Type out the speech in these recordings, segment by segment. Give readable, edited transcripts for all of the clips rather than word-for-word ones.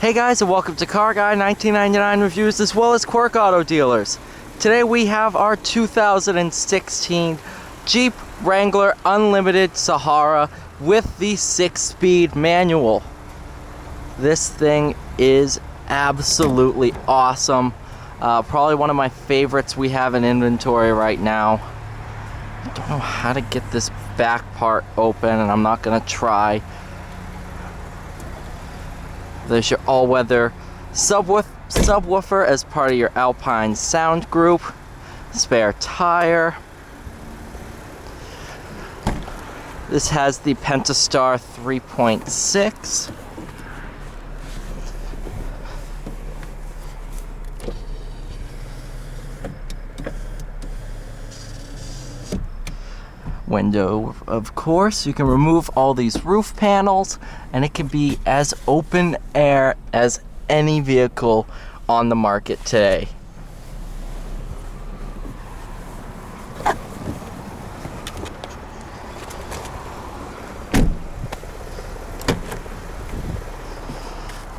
Hey guys, and welcome to Car Guy 1999 Reviews as well as Quirk Auto Dealers. Today we have our 2016 Jeep Wrangler Unlimited Sahara with the 6-speed manual. This thing is absolutely awesome. Probably one of my favorites we have in inventory right now. I don't know how to get this back part open, and I'm not gonna try. There's your all-weather subwoofer as part of your Alpine sound group. Spare tire. This has the Pentastar 3.6. Window, of course. You can remove all these roof panels, and it can be as open air as any vehicle on the market today.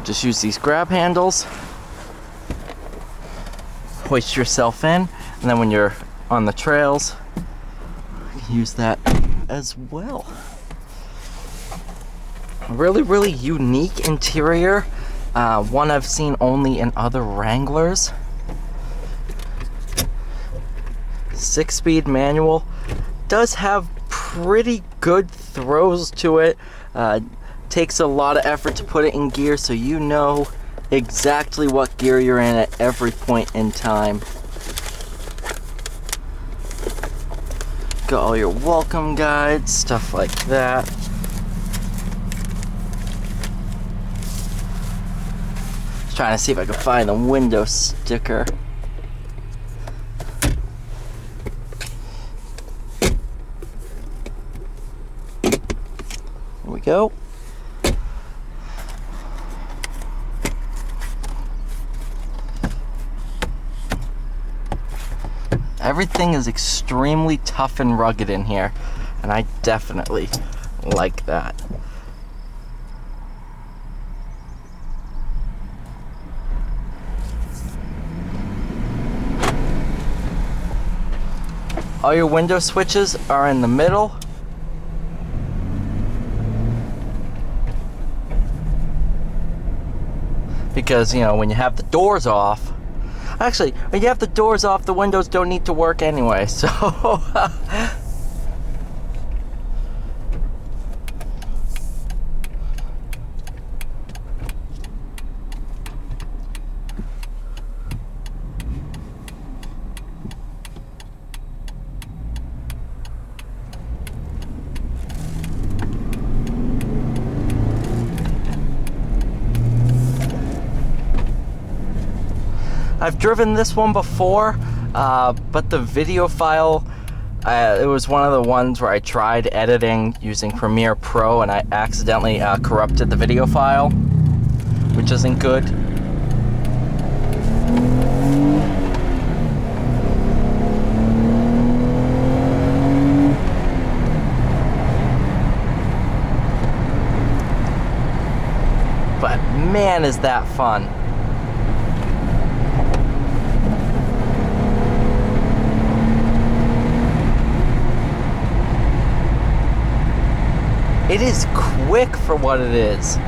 Just use these grab handles, hoist yourself in, and then when you're on the trails, use that as well. Really unique interior, one I've seen only in other Wranglers. 6-speed manual, does have pretty good throws to it. Takes a lot of effort to put it in gear, so you know exactly what gear you're in at every point in time. Got all your welcome guides, stuff like that. Just trying to see if I can find the window sticker. Here we go. Everything is extremely tough and rugged in here, and I definitely like that. All your window switches are in the middle. Because, you know, when you have the doors off, actually, when you have the doors off, the windows don't need to work anyway, so I've driven this one before, but the video file, it was one of the ones where I tried editing using Premiere Pro and I accidentally corrupted the video file, which isn't good. But man, is that fun. It is quick for what it is.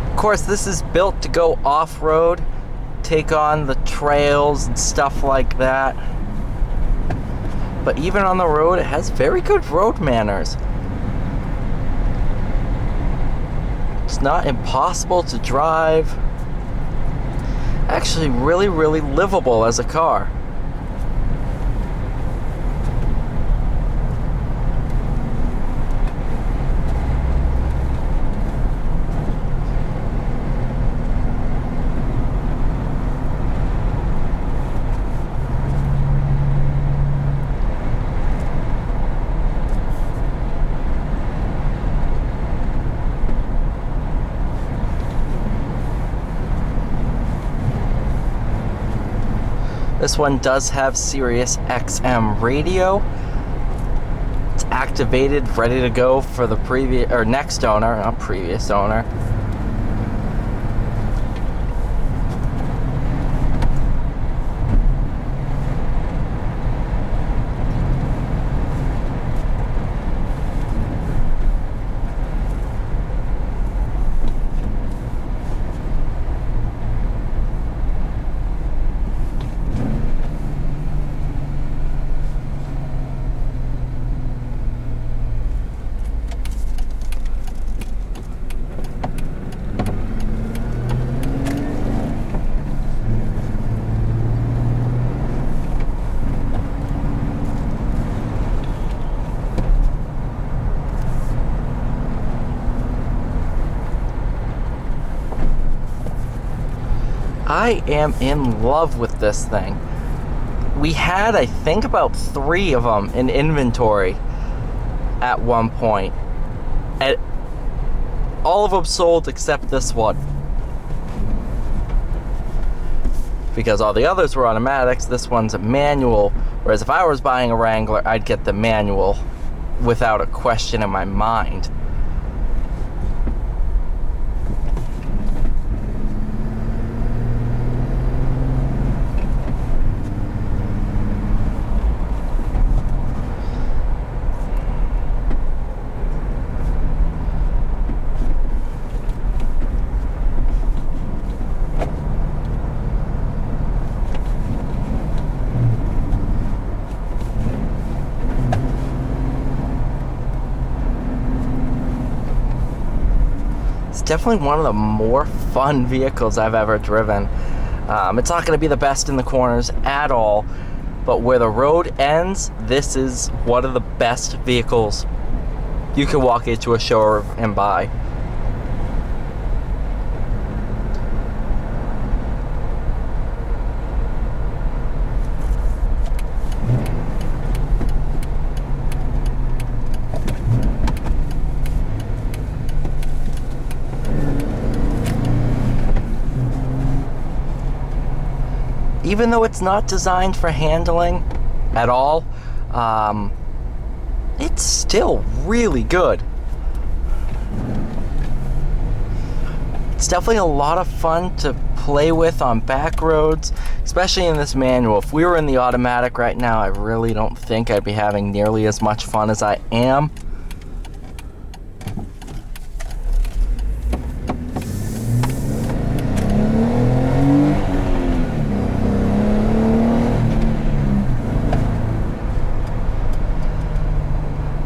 Of course, this is built to go off-road, take on the trails and stuff like that. But even on the road, it has very good road manners. It's not impossible to drive. Actually, really livable as a car. This one does have Sirius XM radio. It's activated, ready to go for the previous or next owner, not previous owner. I am in love with this thing. We had, I think, about 3 of them in inventory at one point. And all of them sold except this one. Because all the others were automatics, this one's a manual. Whereas if I was buying a Wrangler, I'd get the manual without a question in my mind. Definitely one of the more fun vehicles I've ever driven. It's not going to be the best in the corners at all, but where the road ends, this is one of the best vehicles you can walk into a showroom and buy. Even though it's not designed for handling at all, it's still really good. It's definitely a lot of fun to play with on back roads, especially in this manual. If we were in the automatic right now, I really don't think I'd be having nearly as much fun as I am.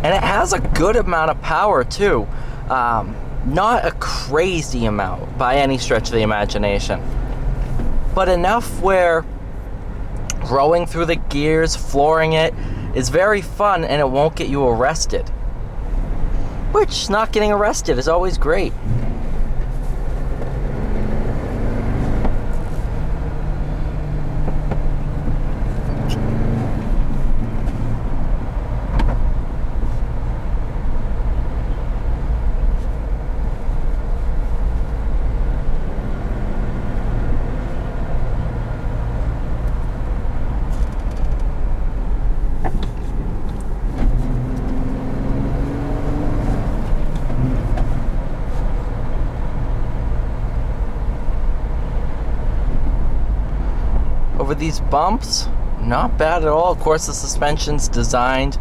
And it has a good amount of power too. Not a crazy amount by any stretch of the imagination, but enough where growing through the gears, flooring it, is very fun and it won't get you arrested. Which, not getting arrested is always great. Over these bumps, not bad at all. Of course, the suspension's designed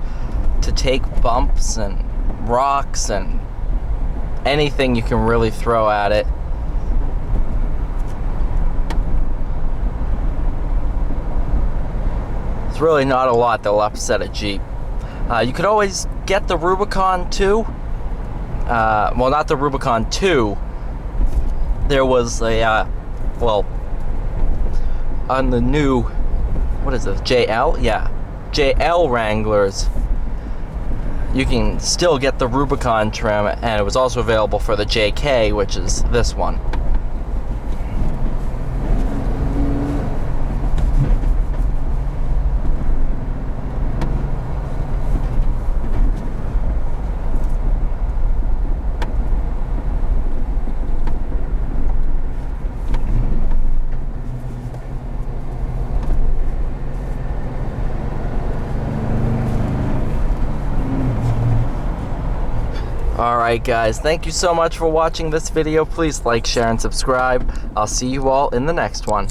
to take bumps and rocks and anything you can really throw at it. There's really not a lot that'll upset a Jeep. You could always get the Rubicon 2. Well, not the Rubicon 2. There was a, on the new, what is it, JL? Yeah, JL Wranglers, you can still get the Rubicon trim, and it was also available for the JK, which is this one. Alright guys, thank you so much for watching this video. Please like, share, and subscribe. I'll see you all in the next one.